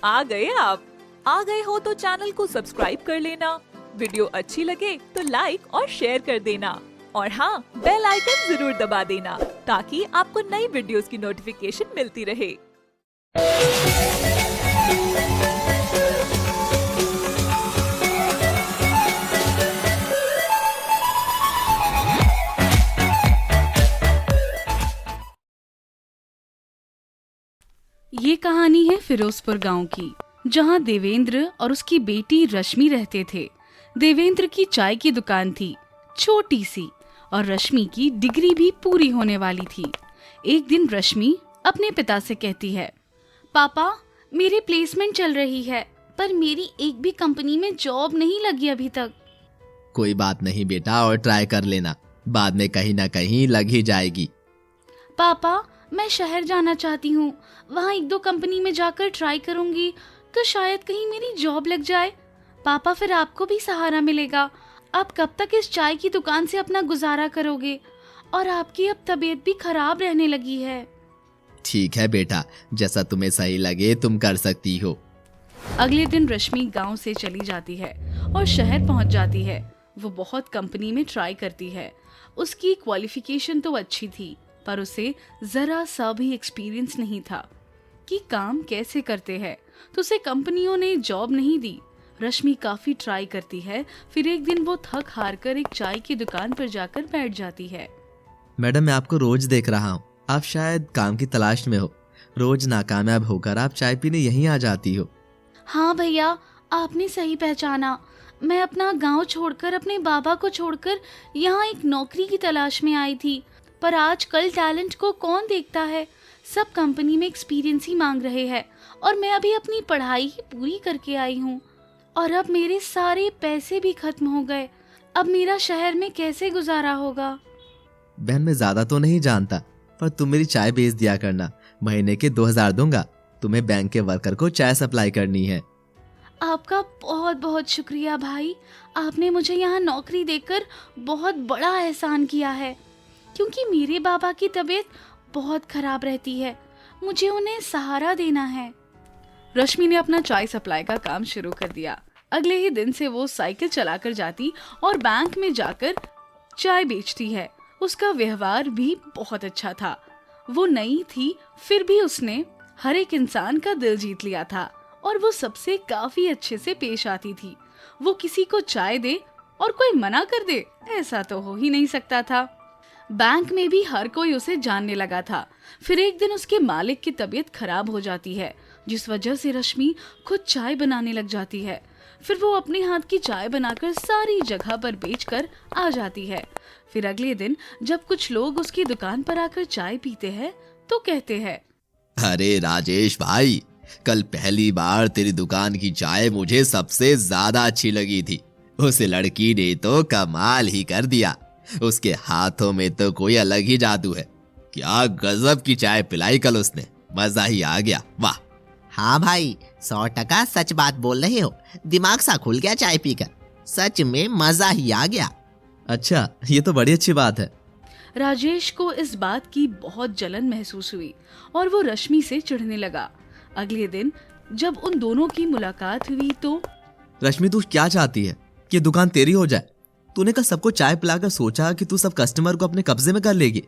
आ गए आप। आ गए हो तो चैनल को सब्सक्राइब कर लेना, वीडियो अच्छी लगे तो लाइक और शेयर कर देना और हाँ, बेल आइकन जरूर दबा देना ताकि आपको नई वीडियोस की नोटिफिकेशन मिलती रहे। ये कहानी है फिरोजपुर गांव की, जहां देवेंद्र और उसकी बेटी रश्मि रहते थे। देवेंद्र की चाय की दुकान थी, छोटी सी, और रश्मि की डिग्री भी पूरी होने वाली थी। एक दिन रश्मि अपने पिता से कहती है, पापा, मेरी प्लेसमेंट चल रही है, पर मेरी एक भी कंपनी में जॉब नहीं लगी अभी तक। कोई बात नहीं बेटा, और ट्राई कर लेना, बाद में कहीं ना कहीं लग ही जाएगी। पापा, मैं शहर जाना चाहती हूँ, वहाँ एक दो कंपनी में जाकर ट्राई करूंगी तो शायद कहीं मेरी जॉब लग जाए। पापा, फिर आपको भी सहारा मिलेगा। आप कब तक इस चाय की दुकान से अपना गुजारा करोगे? और आपकी अब तबीयत भी खराब रहने लगी है। ठीक है बेटा, जैसा तुम्हें सही लगे तुम कर सकती हो। अगले दिन रश्मि गांव से चली जाती है और शहर पहुंच जाती है। वो बहुत कंपनी में ट्राई करती है। उसकी क्वालिफिकेशन तो अच्छी थी, पर उसे जरा सा भी एक्सपीरियंस नहीं था कि काम कैसे करते हैं, तो उसे कंपनियों ने जॉब नहीं दी। रश्मि काफी ट्राई करती है, फिर एक दिन वो थक हार कर एक चाय की दुकान पर जाकर बैठ जाती है। मैडम, मैं आपको रोज देख रहा हूँ, आप शायद काम की तलाश में हो। रोज नाकामयाब होकर आप चाय पीने यहीं आ जाती हो। हाँ भैया, आपने सही पहचाना। मैं अपना गांव छोड़कर, अपने बाबा को छोड़कर यहाँ एक नौकरी की तलाश में आई थी, पर आजकल टैलेंट को कौन देखता है। सब कंपनी में एक्सपीरियंस ही मांग रहे हैं और मैं अभी अपनी पढ़ाई ही पूरी करके आई हूँ और अब मेरे सारे पैसे भी खत्म हो गए। अब मेरा शहर में कैसे गुजारा होगा? बहन, मैं ज्यादा तो नहीं जानता, पर तुम मेरी चाय बेच दिया करना। महीने के 2000 दूंगा। तुम्हें बैंक के वर्कर को चाय सप्लाई करनी है। आपका बहुत बहुत शुक्रिया भाई, आपने मुझे यहाँ नौकरी देकर बहुत बड़ा एहसान किया है, क्योंकि मेरे बाबा की तबीयत बहुत खराब रहती है। मुझे उन्हें सहारा देना है। रश्मि ने अपना चाय सप्लाई का काम शुरू कर दिया। अगले ही दिन से वो साइकिल चलाकर जाती और बैंक में जाकर चाय बेचती है। उसका व्यवहार भी बहुत अच्छा था। वो नई थी, फिर भी उसने हर एक इंसान का दिल जीत लिया था और वो सबसे काफी अच्छे से पेश आती थी। वो किसी को चाय दे और कोई मना कर दे, ऐसा तो हो ही नहीं सकता था। बैंक में भी हर कोई उसे जानने लगा था। फिर एक दिन उसके मालिक की तबीयत खराब हो जाती है, जिस वजह से रश्मि खुद चाय बनाने लग जाती है। फिर वो अपने हाथ की चाय बनाकर सारी जगह पर बेचकर आ जाती है। फिर अगले दिन जब कुछ लोग उसकी दुकान पर आकर चाय पीते हैं तो कहते हैं, अरे राजेश भाई, कल पहली बार तेरी दुकान की चाय मुझे सबसे ज्यादा अच्छी लगी थी। उस लड़की ने तो कमाल ही कर दिया। उसके हाथों में तो कोई अलग ही जादू है। क्या गजब की चाय पिलाई कल उसने, मजा ही आ गया। वाह। हाँ भाई, 100% सच बात बोल रहे हो। दिमाग सा खुल गया चाय पीकर, सच में मजा ही आ गया। अच्छा, ये तो बड़ी अच्छी बात है। राजेश को इस बात की बहुत जलन महसूस हुई और वो रश्मि से चिढ़ने लगा। अगले दिन जब उन दोनों की मुलाकात हुई तो, रश्मि, तू क्या चाहती है कि दुकान तेरी हो जाए? तूने कल सबको चाय पिलाकर सोचा कि तू सब कस्टमर को अपने कब्जे में कर लेगी।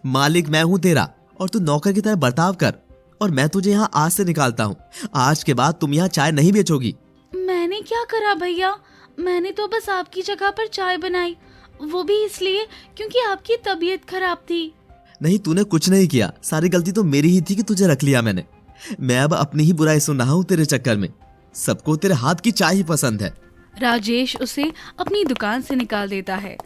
मालिक मैं हूं तेरा और तू नौकर की तरह बर्ताव कर, और मैं तुझे यहाँ आज से निकालता हूँ। आज के बाद तुम यहाँ चाय नहीं बेचोगी। मैंने क्या करा भैया? मैंने तो बस आपकी जगह पर चाय बनाई, वो भी इसलिए क्योंकि आपकी तबीयत खराब थी। नहीं, तूने कुछ नहीं किया। सारी गलती तो मेरी ही थी कि तुझे रख लिया मैंने। मैं अब अपनी ही बुराई सुन रहा हूँ तेरे चक्कर में। सबको तेरे हाथ की चाय ही पसंद है। राजेश उसे अपनी दुकान से निकाल देता है।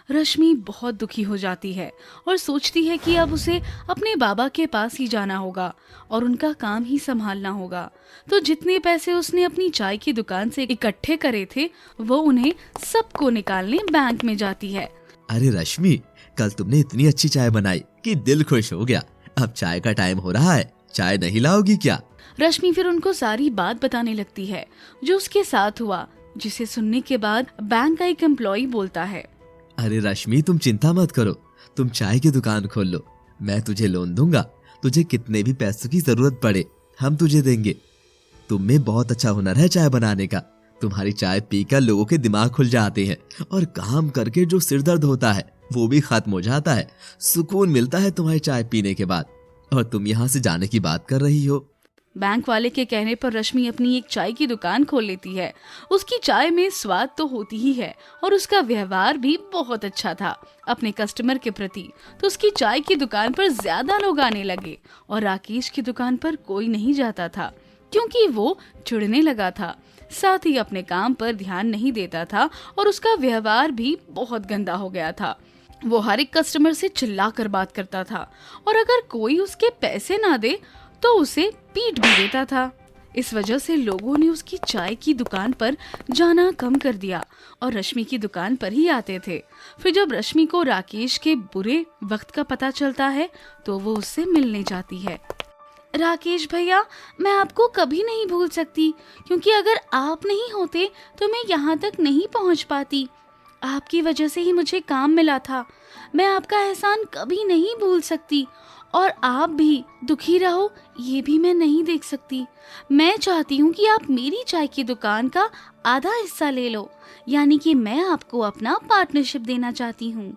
रश्मि बहुत दुखी हो जाती है और सोचती है कि अब उसे अपने बाबा के पास ही जाना होगा और उनका काम ही संभालना होगा। तो जितने पैसे उसने अपनी चाय की दुकान से इकट्ठे करे थे, वो उन्हें सबको निकालने बैंक में जाती है। अरे रश्मि, कल तुमने इतनी अच्छी चाय बनाई कि दिल खुश हो गया। अब चाय का टाइम हो रहा है, चाय नहीं लाओगी क्या? रश्मि फिर उनको सारी बात बताने लगती है जो उसके साथ हुआ, जिसे सुनने के बाद बैंक का एक एम्प्लॉय बोलता है, अरे रश्मि, तुम चिंता मत करो, तुम चाय की दुकान खोल लो। मैं तुझे लोन दूंगा। तुझे कितने भी पैसों की जरूरत पड़े हम तुझे देंगे। तुम में बहुत अच्छा हुनर है चाय बनाने का। तुम्हारी चाय पीकर लोगों के दिमाग खुल जाते हैं और काम करके जो सिर दर्द होता है वो भी खत्म हो जाता है। सुकून मिलता है तुम्हारी चाय पीने के बाद। और तुम यहाँ से जाने की बात कर रही हो। बैंक वाले के कहने पर रश्मि अपनी एक चाय की दुकान खोल लेती है। उसकी चाय में स्वाद तो होती ही है और उसका व्यवहार भी बहुत अच्छा था अपने कस्टमर के प्रति। तो उसकी चाय की दुकान पर ज्यादा लोग आने लगे और राकेश की दुकान पर कोई नहीं जाता था क्योंकि वो चिढ़ने लगा था, साथ ही अपने काम पर ध्यान नहीं देता था और उसका व्यवहार भी बहुत गंदा हो गया था। वो हर एक कस्टमर से चिल्लाकर बात करता था और अगर कोई उसके पैसे ना दे तो उसे पीट भी देता था। इस वजह से लोगों ने उसकी चाय की दुकान पर जाना कम कर दिया और रश्मि की दुकान पर ही आते थे। फिर जब रश्मि को राकेश के बुरे वक्त का पता चलता है तो वो उससे मिलने जाती है। राकेश भैया, मैं आपको कभी नहीं भूल सकती क्योंकि अगर आप नहीं होते तो मैं यहाँ तक नहीं पहुँच पाती। आपकी वजह से ही मुझे काम मिला था। मैं आपका एहसान कभी नहीं भूल सकती और आप भी दुखी रहो ये भी मैं नहीं देख सकती। मैं चाहती हूँ कि आप मेरी चाय की दुकान का आधा हिस्सा ले लो, यानी कि मैं आपको अपना पार्टनरशिप देना चाहती हूँ।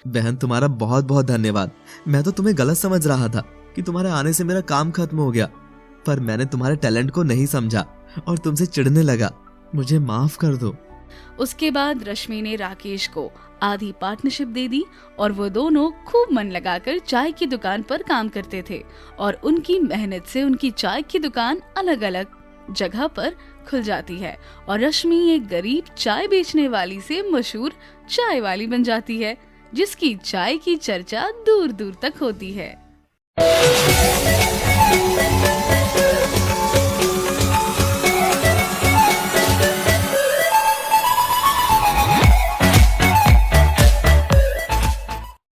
बहन, तुम्हारा बहुत बहुत धन्यवाद। मैं तो तुम्हें गलत समझ रहा था कि तुम्हारे आने से मेरा काम खत्म हो गया, पर मैंने तुम्हारे टैलेंट को नहीं समझा और तुमसे चिढ़ने लगा। मुझे माफ कर दो। उसके बाद रश्मि ने राकेश को आधी पार्टनरशिप दे दी और वो दोनों खूब मन लगाकर चाय की दुकान पर काम करते थे और उनकी मेहनत से उनकी चाय की दुकान अलग अलग जगह पर खुल जाती है और रश्मि एक गरीब चाय बेचने वाली से मशहूर चाय वाली बन जाती है, जिसकी चाय की चर्चा दूर दूर तक होती है।